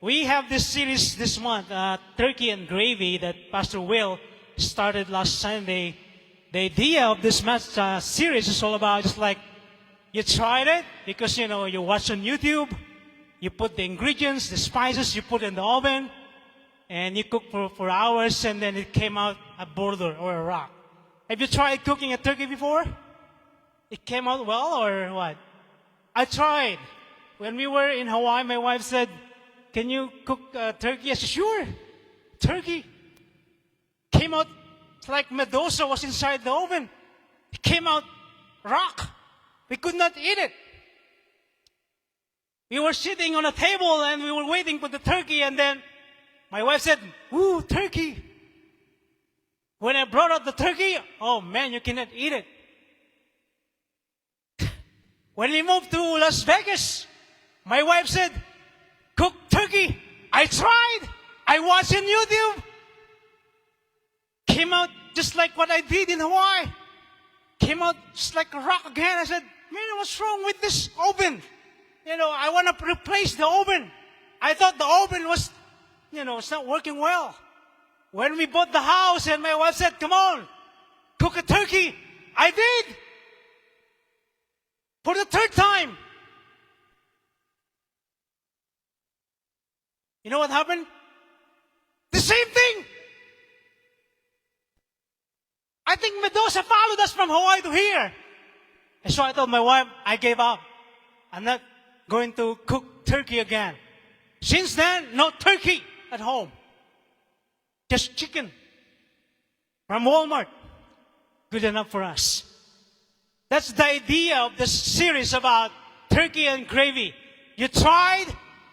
We have this series this month, Turkey and Gravy, that Pastor Will started last Sunday. The idea of this series is all about just like you tried it because you watch on YouTube, you put the ingredients, the spices, you put in the oven, and you cook for hours, and then it came out a boulder or a rock. Have you tried cooking a turkey before? It came out well or what? I tried. When we were in Hawaii, my wife said, "Can you cook turkey?" I said, "Sure." Turkey came out like Medusa was inside the oven. It came out rock. We could not eat it. We were sitting on a table and we were waiting for the turkey, and then my wife said, "Ooh, turkey." When I brought out the turkey, oh man, you cannot eat it. When we moved to Las Vegas, my wife said, "Cook turkey." I tried. I watched on YouTube. Came out just like what I did in Hawaii. Came out just like a rock again. I said, "Man, what's wrong with this oven? I want to replace the oven." I thought the oven was, it's not working well. When we bought the house and my wife said, "Come on, cook a turkey." I did. For the third time. You know what happened? The same thing. I think Medusa followed us from Hawaii to here. And so I told my wife, I gave up. I'm not going to cook turkey again. Since then, no turkey at home. Just chicken from Walmart. Good enough for us. That's the idea of this series about turkey and gravy. You tried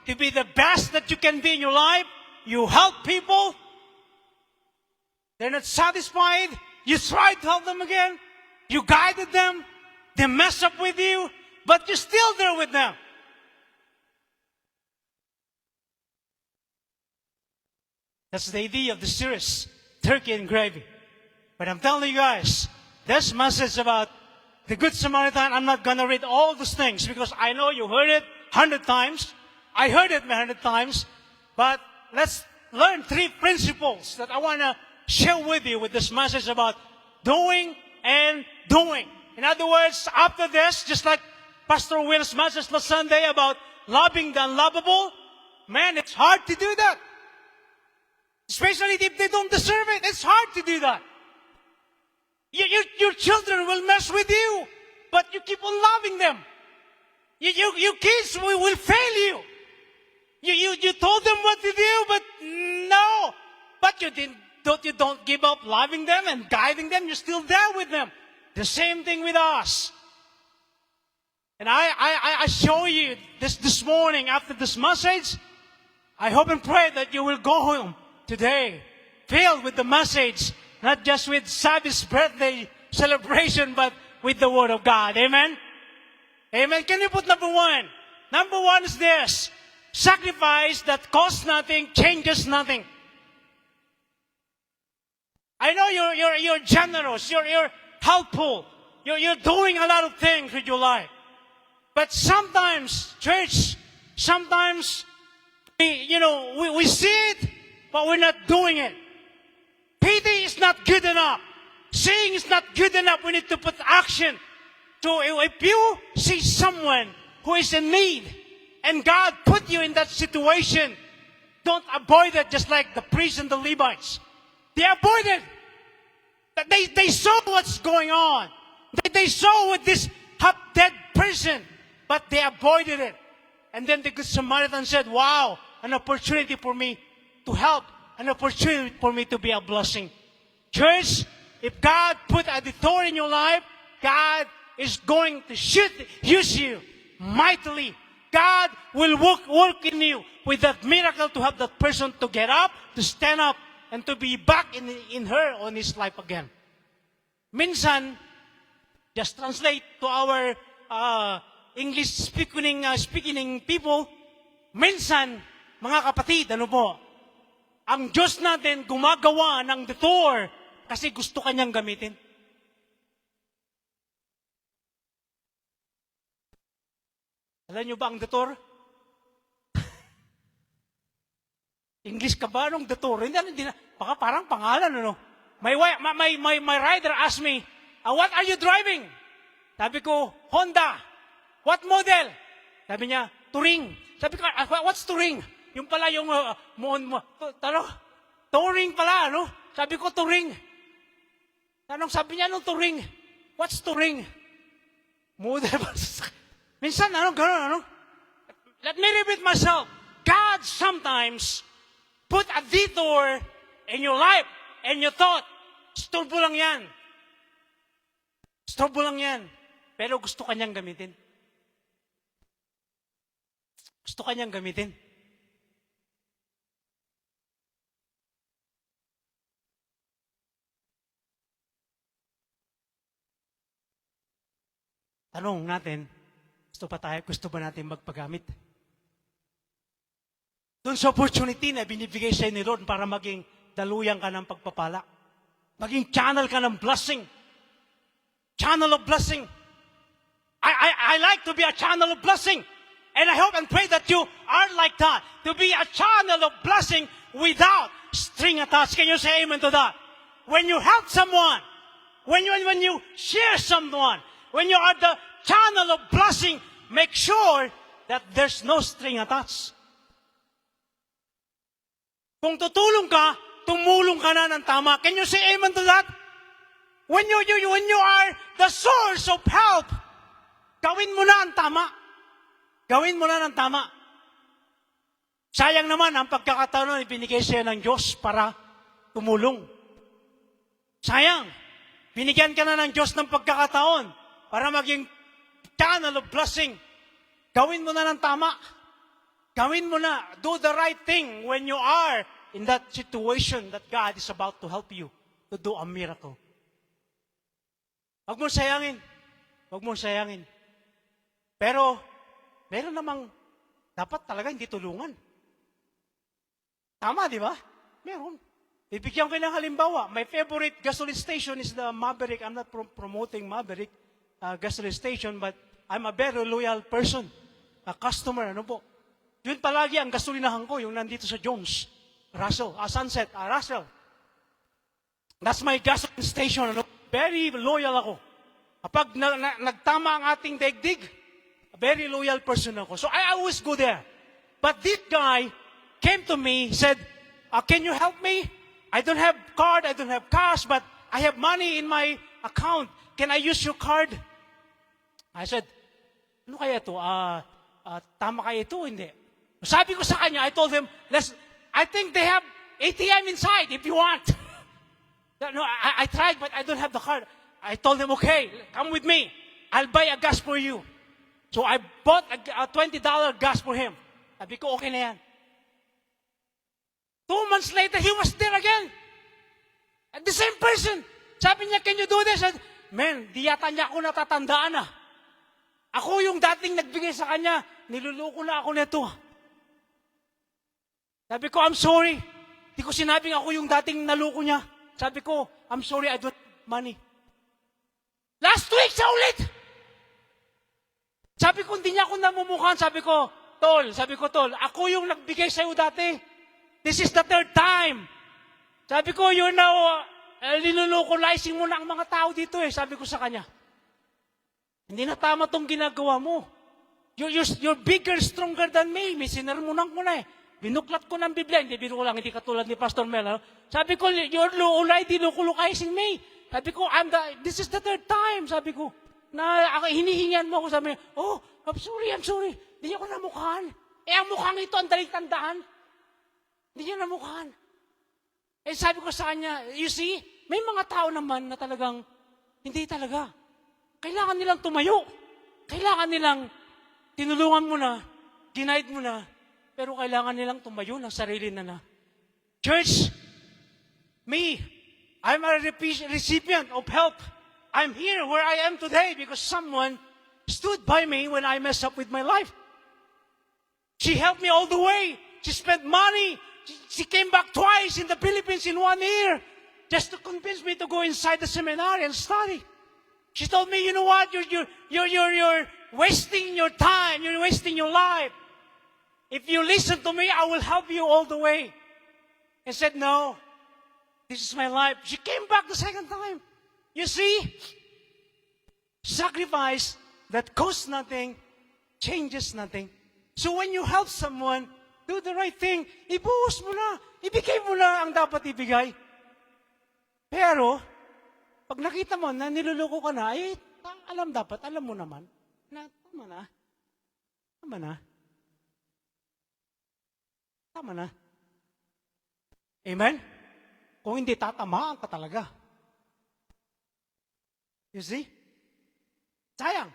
to be the best that you can be in your life. You help people. They're not satisfied. You tried to help them again. You guided them. They mess up with you, but you're still there with them. That's the idea of the series, Turkey and Gravy. But I'm telling you guys, this message about the Good Samaritan, I'm not going to read all those things because I know you heard it 100 times. I heard it 100 times. But let's learn 3 principles that I want to share with you with this message about doing and doing. In other words, after this, just like Pastor Will's message last Sunday about loving the unlovable, man, it's hard to do that. Especially if they don't deserve it. It's hard to do that. Your children will mess with you, but you keep on loving them. Your kids will fail you. You told them what to do, but no. But you don't give up loving them and guiding them. You're still there with them. The same thing with us. And I show you this morning after this message. I hope and pray that you will go home today filled with the message, not just with Sabi's birthday celebration, but with the Word of God. Amen? Amen. Can you put number 1? Number 1 is this. Sacrifice that costs nothing, changes nothing. I know you're generous, you're helpful, you're doing a lot of things with your life. But sometimes, church, we see it, but we're not doing it. Pity is not good enough. Saying is not good enough. We need to put action. So if you see someone who is in need, and God put you in that situation, don't avoid it just like the priests and the Levites. They avoided. They saw what's going on. They saw with this half-dead person, but they avoided it. And then the Good Samaritan said, "Wow, an opportunity for me to help, an opportunity for me to be a blessing." Church, if God put a detour in your life, God is going to use you mightily. God will work in you with that miracle to have that person to get up, to stand up, and to be back in her or in his life again. Minsan, just translate to our English speaking people, minsan, mga kapatid, ang Diyos natin gumagawa ng detour kasi gusto kanyang gamitin. Alam niyo ba ang detour? English ka ba? Anong Duturo? Hindi na. Baka parang pangalan, ano? My rider asked me, what are you driving? Sabi ko, Honda. What model? Sabi niya, Touring. Sabi ko, what's Touring? Yung pala yung, Touring pala, ano? Sabi ko, Touring. Anong sabi niya, anong Touring? What's Touring? Model. Minsan, gano'n, ano? Let me repeat myself. God sometimes put a detour in your life and you thought, storbo lang yan. Storbo lang yan. Pero gusto kanyang gamitin. Gusto kanyang gamitin. Tanong natin, gusto ba natin magpagamit? Doon sa opportunity na binibigay sa'yo ni Lord para maging daluyan ka ng pagpapala. Maging channel ka ng blessing. Channel of blessing. I like to be a channel of blessing. And I hope and pray that you are like that. To be a channel of blessing without string attached. Can you say amen to that? When you help someone, when you share someone, when you are the channel of blessing, make sure that there's no string attached. Kung tutulong ka, tumulong ka na ng tama. Can you say amen to that? When you are the source of help, gawin mo na ang tama. Gawin mo na ng tama. Sayang naman ang pagkakataon na ibinigay siya ng Diyos para tumulong. Sayang. Binigyan ka na ng Diyos ng pagkakataon para maging channel of blessing. Gawin mo na ng tama. Gawin mo na. Do the right thing when you are in that situation that God is about to help you to do a miracle. Huwag mong sayangin. Huwag mong sayangin. Pero, meron namang dapat talaga hindi tulungan. Tama, di ba? Meron. Bibigyan ko ng halimbawa. My favorite gasoline station is the Maverick. I'm not promoting Maverick gasoline station, but I'm a very loyal person. A customer, ano po. Yun palagi ang gasolinahan ko, yung nandito sa Jones. Sunset, Russell. That's my gasoline station. Ano? Very loyal ako. Kapag nagtama ang ating daigdig, a very loyal person ako. So I always go there. But this guy came to me, said, can you help me? I don't have card, I don't have cash, but I have money in my account. Can I use your card? I said, ano kaya ito? Tama kaya ito? Hindi. Sabi ko sa kanya, I told him, I think they have ATM inside if you want. No, I tried, but I don't have the card. I told him, okay, come with me. I'll buy a gas for you. So I bought a $20 gas for him. Sabi ko, okay na yan. 2 months later, he was there again. And the same person. Sabi niya, can you do this? And, man, di yata niya ako natatandaan ah. Ako yung dating nagbigay sa kanya, niluloko na ako nito. Sabi ko, I'm sorry. Di ko sinabing ako yung dating naloko niya. Sabi ko, I'm sorry, I don't have money. Last week siya ulit. Sabi ko, hindi niya ako namumukhaan. Sabi ko, Tol, ako yung nagbigay sa'yo dati. This is the 3rd time. Sabi ko, you're now linulocalizing mo na ang mga tao dito eh. Sabi ko sa kanya, hindi na tama tong ginagawa mo. You're bigger, stronger than me. May sinermonan ko na eh. Binuklat ko ng Biblia. Hindi, biro ko lang, hindi katulad ni Pastor Mel. Sabi ko, you're already localizing me. Sabi ko, this is the 3rd time. Sabi ko, na hinihingan mo ako. Sabi niya, I'm sorry. Hindi niya ako namukhaan. Ang mukhang ito, ang daling tandaan. Hindi niya namukhaan. Sabi ko sa kanya, you see, may mga tao naman na talagang, hindi talaga. Kailangan nilang tumayo. Kailangan nilang tinulungan mo na, denied mo na, pero kailangan nilang tumayo ng sarili na. Church, me, I'm a recipient of help. I'm here where I am today because someone stood by me when I messed up with my life. She helped me all the way. She spent money. She came back twice in the Philippines in 1 year just to convince me to go inside the seminary and study. She told me, you know what? You're wasting your time. You're wasting your life. If you listen to me, I will help you all the way. and said, no, this is my life. She came back the second time. You see, sacrifice that costs nothing, changes nothing. So when you help someone do the right thing, ibuhos mo na. Ibigay mo na ang dapat ibigay. Pero, pag nakita mo na niluloko ka na, alam mo naman, na tama na. Amen? Kung hindi, tatamaan ka talaga. You see? Sayang.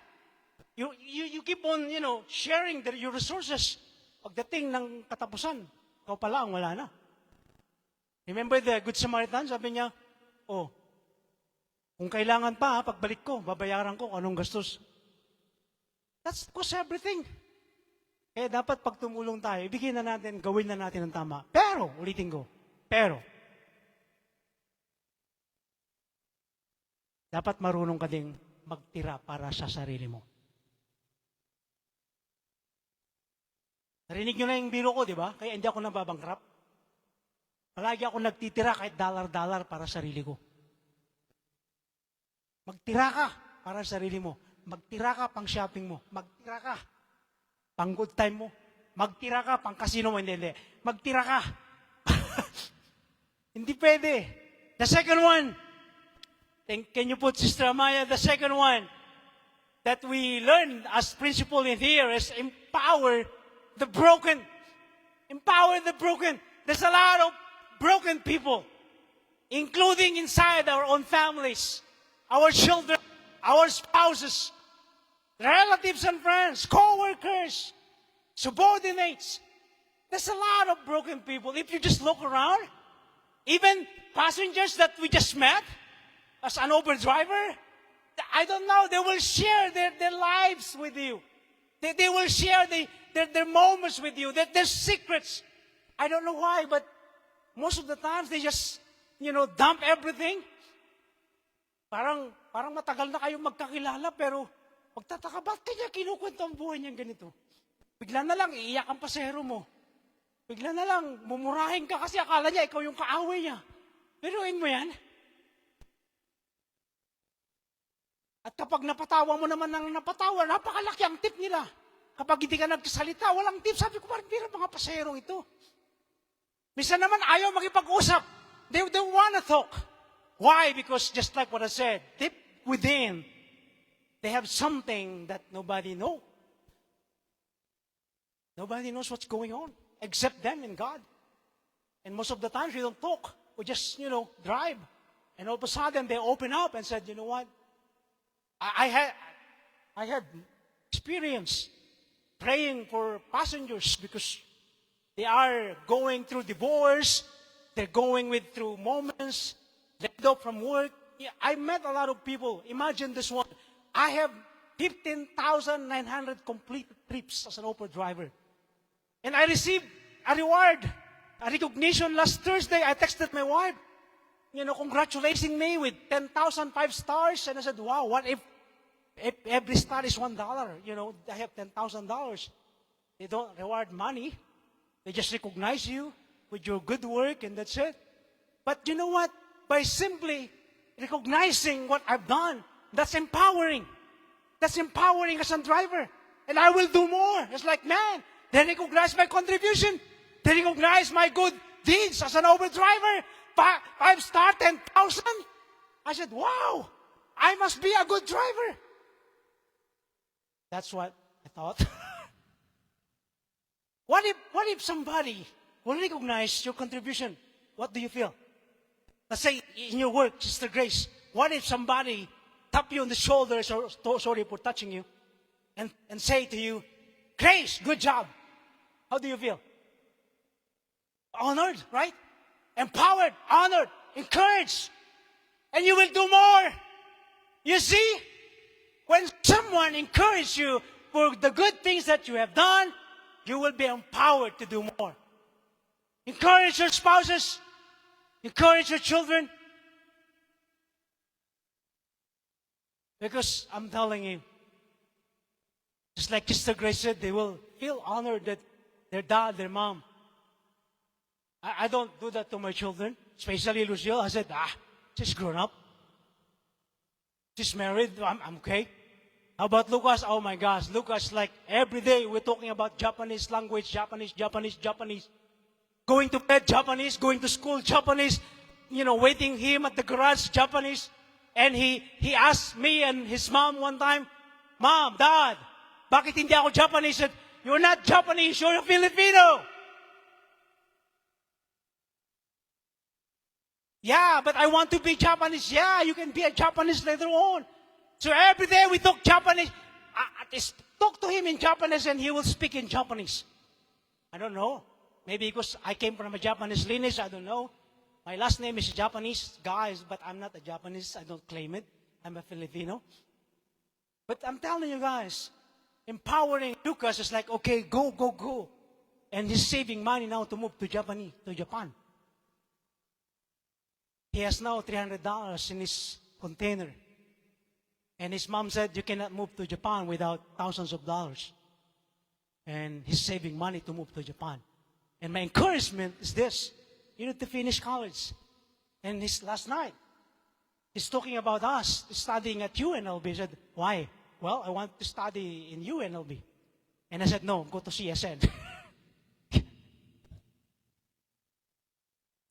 You keep on, sharing your resources. Pagdating ng katapusan, ikaw pala ang wala na. Remember the Good Samaritan? Sabi niya, kung kailangan pa, pagbalik ko, babayaran ko kung anong gastos. That costs everything. Kaya dapat pag tumulong tayo, ibigay na natin, gawin na natin ang tama. Pero, ulitin ko, dapat marunong ka ding magtira para sa sarili mo. Narinig nyo na yung biro ko, di ba? Kaya hindi ako nababangkrap. Palagi ako nagtitira kahit dollar-dollar para sa sarili ko. Magtira ka para sa sarili mo. Magtira ka pang shopping mo. Magtira ka pang good time mo. Magtira ka pang casino mo. Hindi. Magtira ka. Hindi pwede. The second one, can you put Sister Amaya, the second one that we learn as principle in here is empower the broken. Empower the broken. There's a lot of broken people, including inside our own families, our children, our spouses, relatives and friends, co-workers, subordinates. There's a lot of broken people. If you just look around, even passengers that we just met as an Uber driver, I don't know, they will share their lives with you. They will share their moments with you, their secrets. I don't know why, but most of the times they just, dump everything. Parang matagal na kayong magkakilala, pero magtataka, ba't kanya kinukwento ang buhay niyang ganito? Bigla na lang, iiyak ang pasahero mo. Bigla na lang, mumurahin ka kasi akala niya, ikaw yung kaaway niya. Biruin mo yan. At kapag napatawa mo naman ng napatawa, napakalaki ang tip nila. Kapag hindi ka nagsalita, walang tip. Sabi ko, parang bira mga pasaherong ito. Minsan naman ayaw makipag-usap. They don't want to talk. Why? Because just like what I said, deep within, they have something that nobody knows. Nobody knows what's going on except them and God. And most of the times we don't talk. We just, drive. And all of a sudden they open up and said, you know what? I had experience praying for passengers because they are going through divorce. They're going through moments, let go from work. Yeah, I met a lot of people. Imagine this one. I have 15,900 completed trips as an Uber driver. And I received a reward, a recognition. Last Thursday, I texted my wife, congratulating me with 10,005 stars. And I said, wow, what if every star is $1? I have $10,000. They don't reward money. They just recognize you with your good work, and that's it. But you know what? By simply recognizing what I've done, that's empowering. That's empowering as a driver. And I will do more. It's like, man, they recognize my contribution. They recognize my good deeds as an Uber driver. 5-star, 10,000. I said, wow, I must be a good driver. That's what I thought. What if somebody will recognize your contribution? What do you feel? Let's say in your work, Sister Grace, what if somebody tap you on the shoulder, sorry for touching you, and say to you, Grace, good job. How do you feel? Honored, right? Empowered, honored, encouraged. And you will do more. You see? When someone encourages you for the good things that you have done, you will be empowered to do more. Encourage your spouses. Encourage your children. Because I'm telling you, just like Sister Grace said, they will feel honored that their dad, their mom I don't do that to my children, especially Lucille. I said, she's grown up. She's married. I'm okay. How about Lucas? Oh my gosh, Lucas, like every day we're talking about Japanese language, Japanese. Going to bed, Japanese. Going to school, Japanese. Waiting him at the garage, Japanese. And he asked me and his mom one time, Mom, Dad, bakit hindi ako Japanese? Said, you're not Japanese, you're a Filipino. Yeah, but I want to be Japanese. Yeah, you can be a Japanese later on. So every day we talk Japanese. At least talk to him in Japanese and he will speak in Japanese. I don't know. Maybe because I came from a Japanese lineage, I don't know. My last name is Japanese, guys, but I'm not a Japanese. I don't claim it. I'm a Filipino. But I'm telling you guys, empowering Lucas is like, okay, go. And he's saving money now to move to Japan. He has now $300 in his container. And his mom said, you cannot move to Japan without thousands of dollars. And he's saving money to move to Japan. And my encouragement is this. You need to finish college. And last night, he's talking about us studying at UNLV. He said, why? Well, I want to study in UNLV. And I said, no, go to CSN.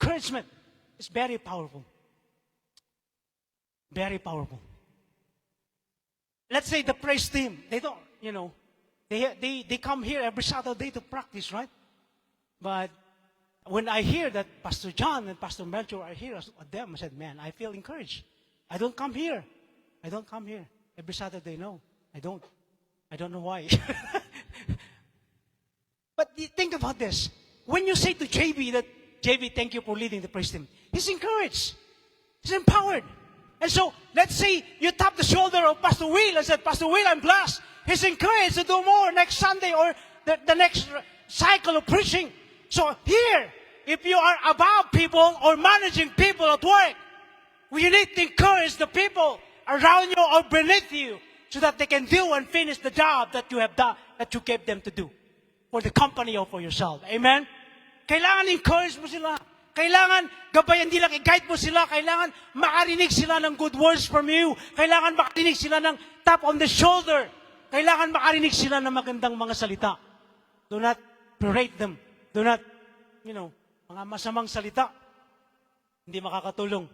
Encouragement is very powerful. Very powerful. Let's say the praise team, they don't, they come here every Saturday to practice, right? But when I hear that Pastor John and Pastor Melchor are here with them, I said, man, I feel encouraged. I don't come here every Saturday. No, I don't. I don't know why. But think about this. When you say to JB that, JB, thank you for leading the praise team, he's encouraged. He's empowered. And so, let's say you tap the shoulder of Pastor Will and said, Pastor Will, I'm blessed. He's encouraged to do more next Sunday or the next cycle of preaching. So here, if you are above people or managing people at work, you need to encourage the people around you or beneath you so that they can do and finish the job that you have done, that you gave them to do for the company or for yourself. Amen? Kailangan encourage mo sila. Kailangan gabayan nila, i-guide mo sila. Kailangan makarinig sila ng good words from you. Kailangan makarinig sila ng tap on the shoulder. Kailangan makarinig sila ng magandang mga salita. Do not berate them. Do not, mga masamang salita. Hindi makakatulong.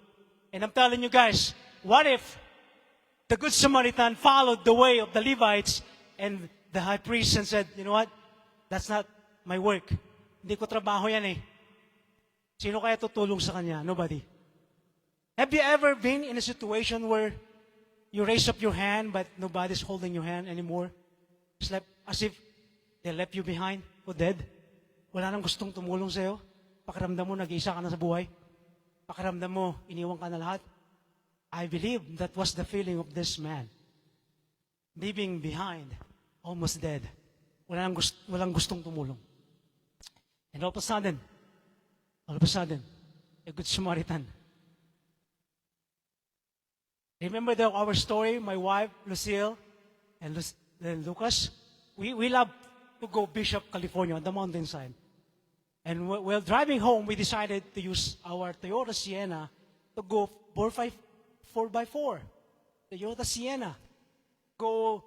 And I'm telling you guys, what if the Good Samaritan followed the way of the Levites and the high priest and said, you know what? That's not my work. Hindi ko trabaho yan eh. Sino kaya tutulong sa kanya? Nobody. Have you ever been in a situation where you raise up your hand but nobody's holding your hand anymore? It's like as if they left you behind for dead. Wala nang gustong tumulong sa'yo. Pakiramdam mo, nag-iisa ka na sa buhay. Pakiramdam mo, iniwan ka na lahat. I believe that was the feeling of this man. Leaving behind, almost dead. Walang gustong tumulong. And all of a sudden, a Good Samaritan. Remember our story, my wife, Lucille, and Lucas? We love to go Bishop, California, on the mountainside. And while driving home, we decided to use our Toyota Sienna to go 4x4. Toyota Sienna. Go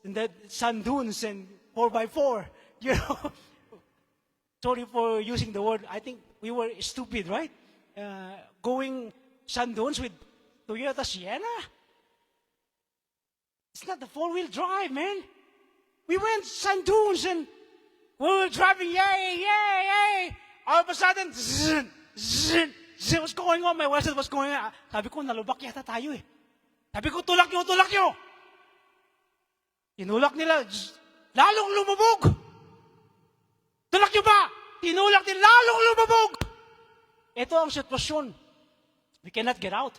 in the sand dunes and 4x4. Sorry for using the word. I think we were stupid, right? Going sand dunes with Toyota Sienna. It's not the 4-wheel drive, man. We went sand dunes and we were driving, yay. All of a sudden, zzz, what's going on? My wife said, what's going on? Sabi ko, nalubak yata tayo eh. Sabi ko, tulak nyo. Tinulak nila, lalong lumubog. Tulak nyo ba? Tinulak nila, lalong lumubog. Ito ang sitwasyon. We cannot get out.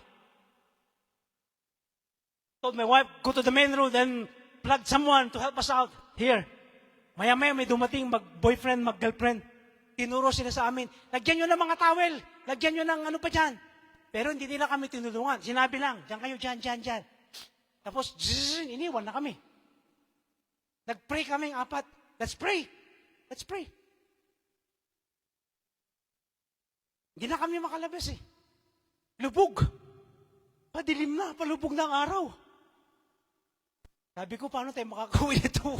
Told my wife, go to the main road and plug someone to help us out. Here. Maya-maya may dumating mag-boyfriend, mag-girlfriend. Tinuro sila sa amin, lagyan nyo ng mga towel, lagyan nyo ng ano pa dyan. Pero hindi nila kami tinulungan. Sinabi lang, dyan kayo, dyan. Tapos, iniwan na kami. Nag-pray kaming apat. Let's pray. Hindi na kami makalabas eh. Lubog. Padilim na, palubog na ang araw. Sabi ko, paano tayo makakauwi nito?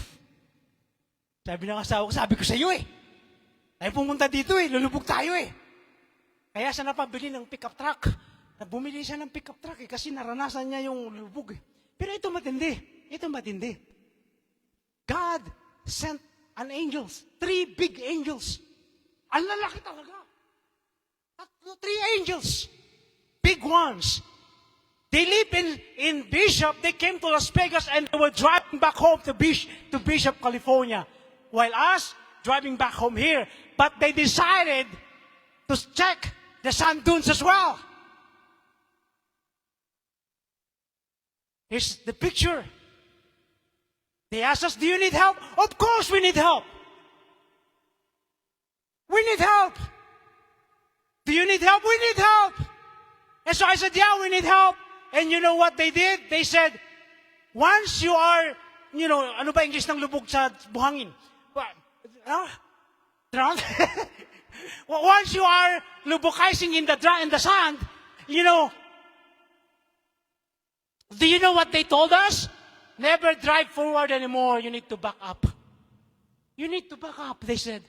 Sabi ng asawa ko, sabi ko sa iyo eh. Tayo pumunta dito eh, lulubog tayo eh. Kaya siya napabili ng pickup truck. Bumili siya ng pickup truck eh, kasi naranasan niya yung lubog eh. Pero ito matindi. Ito matindi. God sent an angels. 3 big angels. Ang lalaki talaga. 3 angels. Big ones. They live in Bishop. They came to Las Vegas and they were driving back home to Bishop, California. While us, driving back home here. But they decided to check the sand dunes as well. Here's the picture. They asked us, do you need help? Of course we need help. We need help. Do you need help? We need help. And so I said, yeah, we need help. And you know what they did? They said, once you are, ano ba English ng lubog sa buhangin? Drowned? Once you are lubukizing in the sand, do you know what they told us? Never drive forward anymore. You need to back up. You need to back up, they said.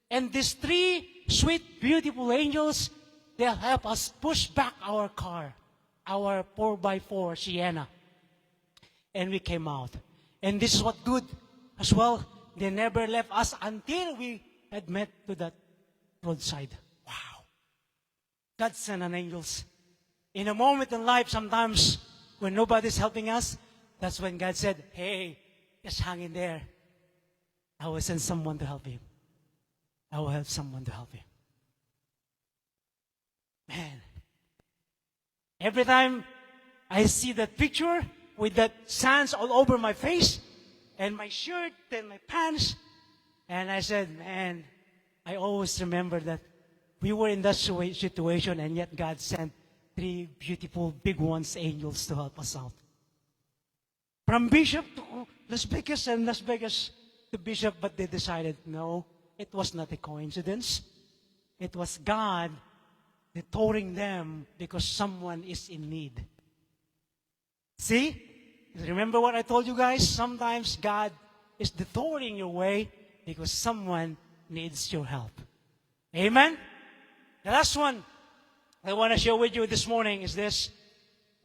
And these 3 sweet, beautiful angels, they'll help us push back our car, our 4x4 Sienna. And we came out. And this is what good as well. They never left us until we had met to that roadside. Wow. God sent an angels. In a moment in life, sometimes when nobody's helping us, that's when God said, hey, just hang in there. I will send someone to help you. I will help someone to help you. Man, every time I see that picture with that sands all over my face and my shirt and my pants, and I said, man, I always remember that we were in that situation and yet God sent 3 beautiful big ones, angels, to help us out. From Bishop to Las Vegas and Las Vegas to Bishop, but they decided, no, it was not a coincidence. It was God detouring them because someone is in need. See? Remember what I told you guys? Sometimes God is detouring your way because someone needs your help. Amen? The last one I want to share with you this morning is this.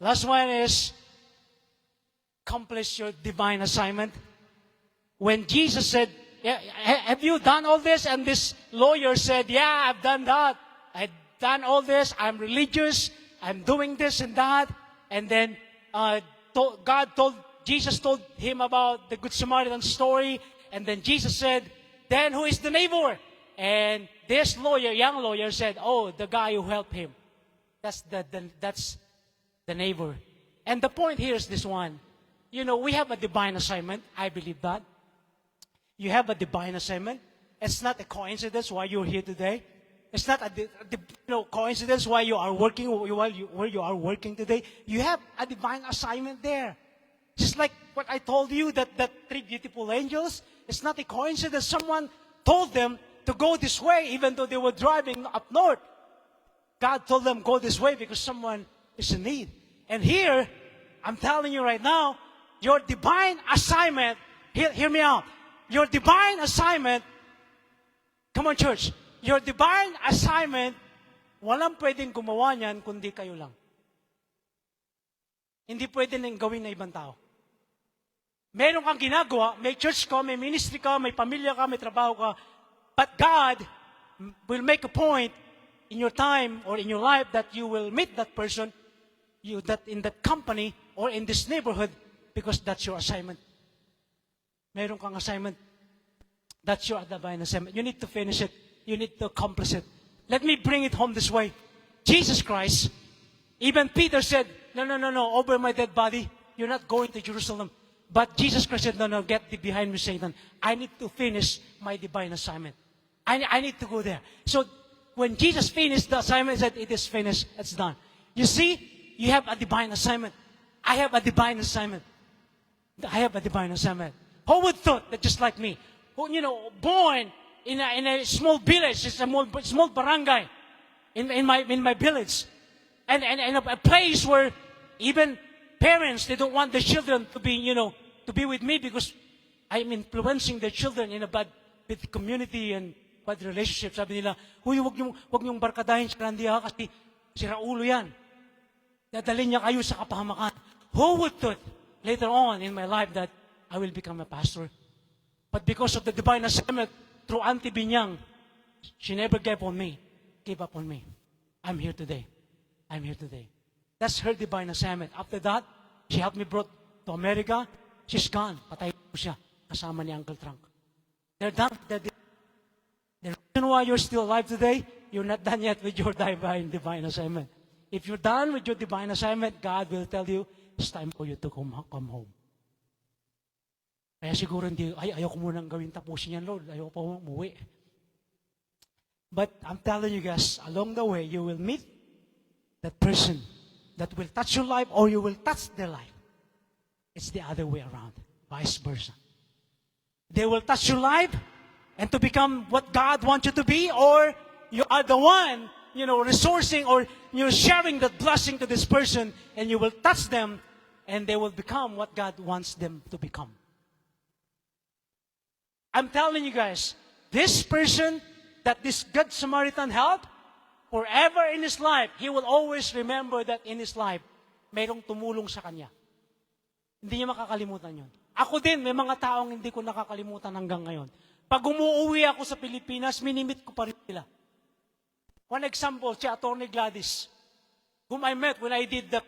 Last one is accomplish your divine assignment. When Jesus said, yeah, have you done all this? And this lawyer said, yeah, I've done that. I've done all this. I'm religious. I'm doing this and that. And then Jesus told him about the Good Samaritan story. And then Jesus said, then who is the neighbor? And this lawyer, young lawyer, said, oh, the guy who helped him. That's the neighbor. And the point here is this one. We have a divine assignment. I believe that. You have a divine assignment. It's not a coincidence why you're here today. It's not a coincidence why you are working where you are working today. You have a divine assignment there. Just like what I told you, that 3 beautiful angels, it's not a coincidence. Someone told them to go this way even though they were driving up north. God told them go this way because someone is in need. And here, I'm telling you right now, your divine assignment, hear me out. Your divine assignment, come on church, your divine assignment, walang pwedeng gumawa niyan kundi kayo lang. Hindi pwede nang gawin na ibang tao. Meron kang ginagawa, may church ka, may ministry ka, may pamilya ka, may trabaho ka, but God will make a point in your time or in your life that you will meet that person, that in that company or in this neighborhood, because that's your assignment. Meron kang assignment. That's your divine assignment. You need to finish it. You need to accomplish it. Let me bring it home this way. Jesus Christ, even Peter said, no, over my dead body, you're not going to Jerusalem. But Jesus Christ said, no, get thee behind me, Satan. I need to finish my divine assignment. I need to go there. So when Jesus finished the assignment, he said, it is finished, it's done. You see, you have a divine assignment. I have a divine assignment. I have a divine assignment. Who would thought that just like me, who, born in a small village, it's a small barangay, in my village. And a place where even parents, they don't want their children to be, to be with me because I'm influencing their children in a bad community and bad relationship. Sabi nila, huy, wag niyong barkadahin si Randy kasi sira ulo yan. Dadalhin niya kayo sa kapahamakan. Who would thought later on in my life that I will become a pastor? But because of the divine assignment through Auntie Binyang, she never gave up on me. I'm here today. That's her divine assignment. After that, she helped me brought to America. She's gone. Patay po siya. Kasama ni Uncle Trunk. They're done. The reason why you're still alive today, you're not done yet with your divine assignment. If you're done with your divine assignment, God will tell you, it's time for you to come home. Kaya siguro ayaw ko munang gawin tapusin yan, Lord. Ayaw ko pa umuwi. But I'm telling you guys, along the way, you will meet that person that will touch your life or you will touch their life. It's the other way around, vice versa. They will touch your life and to become what God wants you to be, or you are the one, resourcing or you're sharing that blessing to this person and you will touch them and they will become what God wants them to become. I'm telling you guys, this person that this Good Samaritan helped, forever in his life, he will always remember that in his life, mayroong tumulong sa kanya. Hindi niya makakalimutan yun. Ako din, may mga taong hindi ko nakakalimutan hanggang ngayon. Pag umuwi ako sa Pilipinas, minimit ko pa rin sila. One example, si Atty. Gladys, whom I met when I did the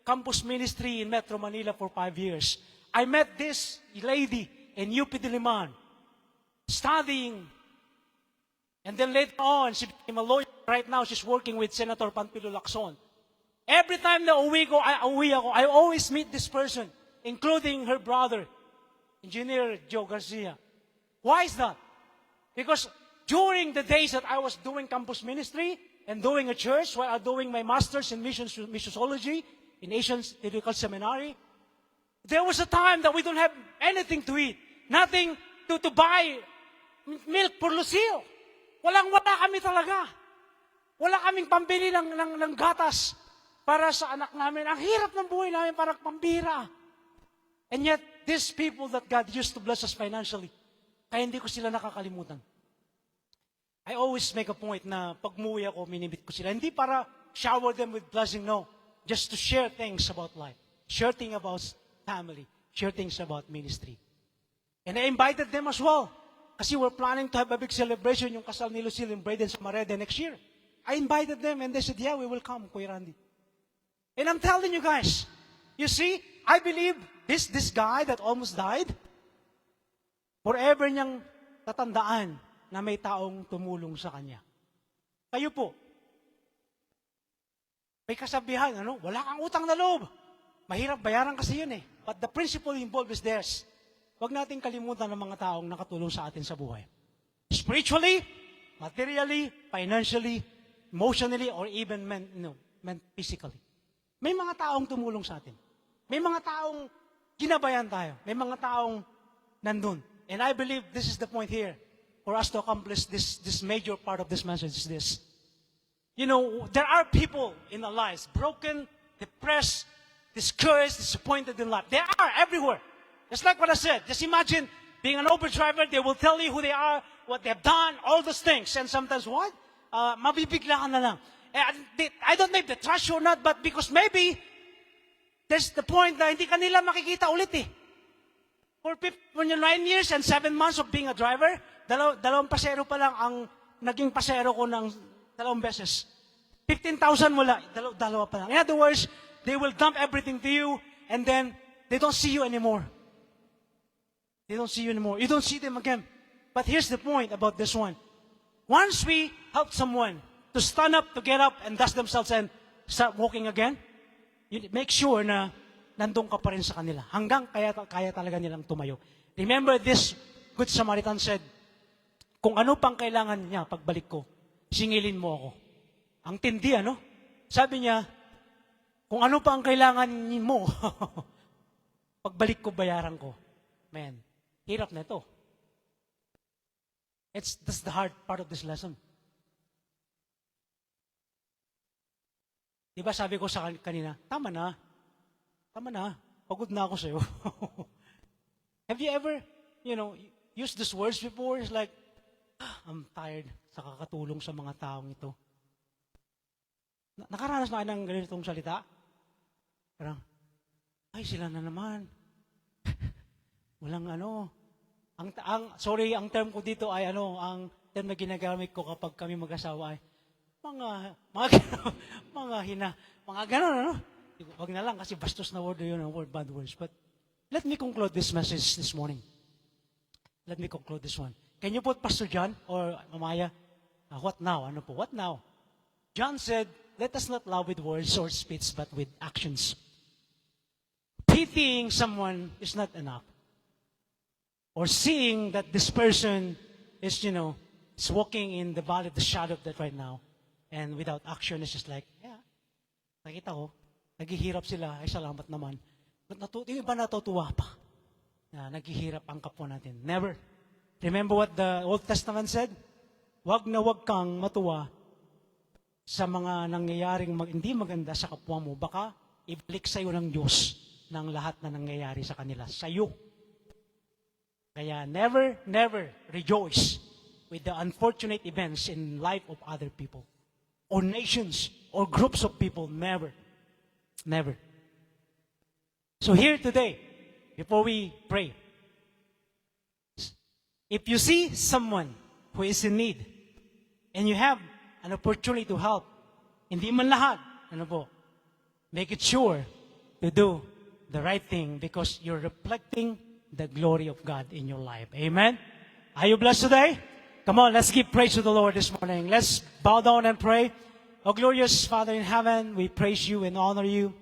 campus ministry in Metro Manila for 5 years. I met this lady in UP Diliman, studying. And then later on, she became a lawyer. Right now, she's working with Senator Panfilo Lacson. Every time na uwi ako, I always meet this person, including her brother, Engineer Joe Garcia. Why is that? Because during the days that I was doing campus ministry and doing a church while I was doing my master's in missiology in Asian Theological Seminary, there was a time that we don't have anything to eat, nothing to buy milk for Lucille. Walang-wala kami talaga. Wala kaming pambili ng gatas para sa anak namin. Ang hirap ng buhay namin, parang pambira. And yet, these people that God used to bless us financially, kaya hindi ko sila nakakalimutan. I always make a point na pag umuwi ako, minimit ko sila. Hindi para shower them with blessing, no. Just to share things about life. Share things about family. Share things about ministry. And I invited them as well. Kasi we're planning to have a big celebration, yung kasal ni Lucille and Braden sa Marede next year. I invited them and they said, yeah, we will come, Kuya Randy. And I'm telling you guys, you see, I believe this guy that almost died, forever niyang tatandaan na may taong tumulong sa kanya. Kayo po, may kasabihan, wala kang utang na loob. Mahirap bayaran kasi yun eh. But the principle involved is theirs. Huwag nating kalimutan ng mga taong nakatulong sa atin sa buhay. Spiritually, materially, financially, emotionally, or even physically. May mga taong tumulong sa atin. May mga taong ginabayan tayo. May mga taong nandun. And I believe this is the point here for us to accomplish this major part of this message is this. There are people in our lives, broken, depressed, discouraged, disappointed in life. They are everywhere. Just like what I said, just imagine being an Uber driver, they will tell you who they are, what they have done, all those things. And sometimes, what? Mabibigla ka na lang. I don't know if they trust you or not, but because maybe there's the point na hindi ka nila makikita ulit eh. For 9 years and 7 months of being a driver, dalawang pasero pa lang ang naging pasero ko ng 2 beses. 15,000 wala, dalawa pa lang. In other words, they will dump everything to you and then they don't see you anymore. They don't see you anymore. You don't see them again. But here's the point about this one. Once we help someone to stand up, to get up, and dust themselves and start walking again, you make sure na nandun ka pa rin sa kanila. Hanggang kaya talaga nilang tumayo. Remember this Good Samaritan said, kung ano pang kailangan niya pagbalik ko, singilin mo ako. Ang tindi, Sabi niya, kung ano pa ang kailangan mo, pagbalik ko, bayaran ko. Man, hirap na ito. That's the hard part of this lesson. Di ba sabi ko sa kanina, tama na, pagod na ako sa'yo. Have you ever, used these words before? It's like, I'm tired sa kakatulong sa mga taong ito. Nakaranas na kayo ng ganitong salita? Parang, ay, sila na naman. Walang ang term ko dito ay ang term na ginagamit ko kapag kami mag-asawa ay, mga ganon. Wag na lang kasi bastos na word yun, bad words. But let me conclude this message this morning. Let me conclude this one. Can you put Pastor John or Amaya? What now? What now? John said, let us not love with words or speech, but with actions. Pitying someone is not enough. Or seeing that this person is, is walking in the valley of the shadow of death right now, and without action, it's just like, yeah, nakita ko, naghihirap sila, ay salamat naman. But yung iba natutuwa pa na naghihirap ang kapwa natin. Never. Remember what the Old Testament said? Wag na wag kang matuwa sa mga nangyayaring hindi maganda sa kapwa mo. Baka ibalik sa'yo ng Diyos ng lahat na nangyayari sa kanila. Sa'yo. Kaya never rejoice with the unfortunate events in life of other people or nations or groups of people. Never. So here today, before we pray, if you see someone who is in need and you have an opportunity to help, hindi man lahat, make it sure to do the right thing because you're reflecting the glory of God in your life. Amen? Are you blessed today? Come on, let's give praise to the Lord this morning. Let's bow down and pray. Oh, glorious Father in heaven, we praise you and honor you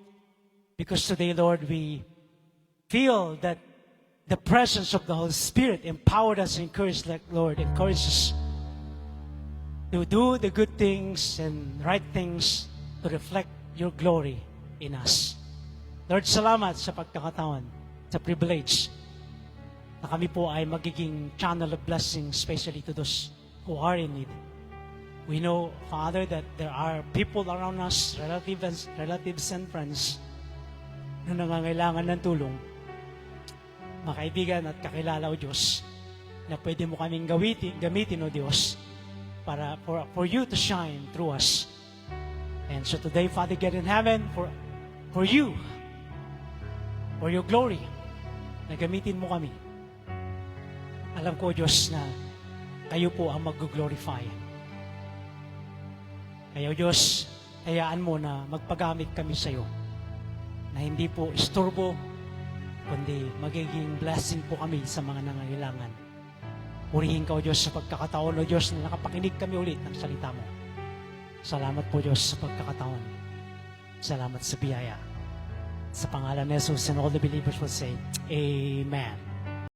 because today, Lord, we feel that the presence of the Holy Spirit empowered us, encouraged us to do the good things and right things to reflect your glory in us. Lord, salamat sa pagkakataon, sa privilege na kami po ay magiging channel of blessing, especially to those who are in need. We know, Father, that there are people around us, relatives and friends, na nangangailangan ng tulong. Mga kaibigan at kakilala, O Diyos, na pwede mo kaming gamitin, O Diyos, para for you to shine through us. And so today, Father God in heaven, for you, for your glory, na gamitin mo kami. Alam ko, Diyos, na kayo po ang mag-glorify. Kaya, Diyos, hayaan mo na magpagamit kami sa iyo, na hindi po istorbo, kundi magiging blessing po kami sa mga nangangailangan. Purihin ka, O Diyos, sa pagkakataon, O Diyos, na nakapakinig kami ulit ng salita mo. Salamat po, Diyos, sa pagkakataon. Salamat sa biyaya. Sa pangalan ni Jesus, and all the believers will say, Amen.